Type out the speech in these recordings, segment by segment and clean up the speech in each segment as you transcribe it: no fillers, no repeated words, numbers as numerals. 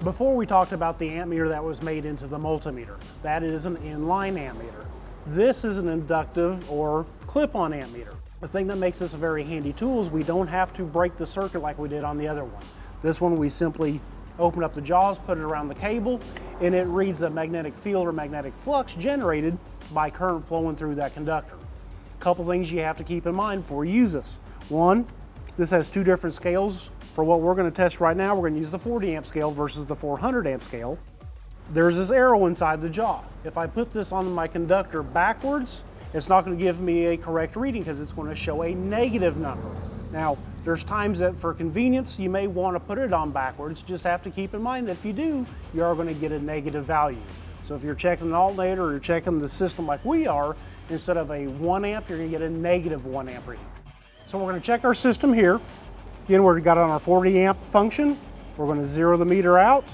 Before we talked about the ammeter that was made into the multimeter. That is an inline ammeter. This is an inductive or clip-on ammeter. The thing that makes this a very handy tool is we don't have to break the circuit like we did on the other one. This one we simply open up the jaws, put it around the cable, and it reads a magnetic field or magnetic flux generated by current flowing through that conductor. A couple things you have to keep in mind before you use this. One, this has two different scales. For what we're going to test right now, we're going to use the 40 amp scale versus the 400 amp scale. There's this arrow inside the jaw. If I put this on my conductor backwards, it's not going to give me a correct reading because it's going to show a negative number. Now, there's times that for convenience, you may want to put it on backwards. Just have to keep in mind that if you do, you are going to get a negative value. So if you're checking an alternator or you're checking the system like we are, instead of a 1 amp, you're going to get a negative 1 amp reading. So we're going to check our system here. Again, we've got it on our 40 amp function. We're going to zero the meter out,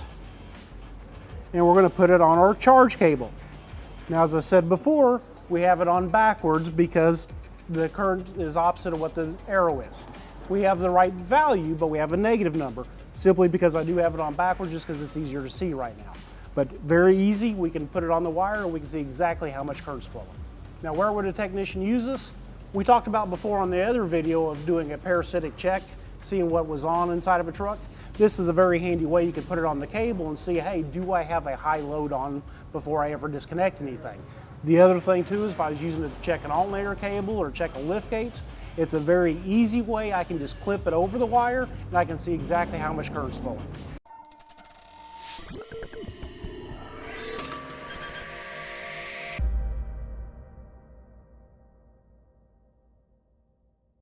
and we're going to put it on our charge cable. Now, as I said before, we have it on backwards because the current is opposite of what the arrow is. We have the right value, but we have a negative number, simply because I do have it on backwards just because it's easier to see right now. But very easy, we can put it on the wire and we can see exactly how much current's flowing. Now, where would a technician use this? We talked about before on the other video of doing a parasitic check, seeing what was on inside of a truck. This is a very handy way you can put it on the cable and see, hey, do I have a high load on before I ever disconnect anything? The other thing too is if I was using it to check an alternator cable or check a lift gate, it's a very easy way. I can just clip it over the wire and I can see exactly how much current's flowing.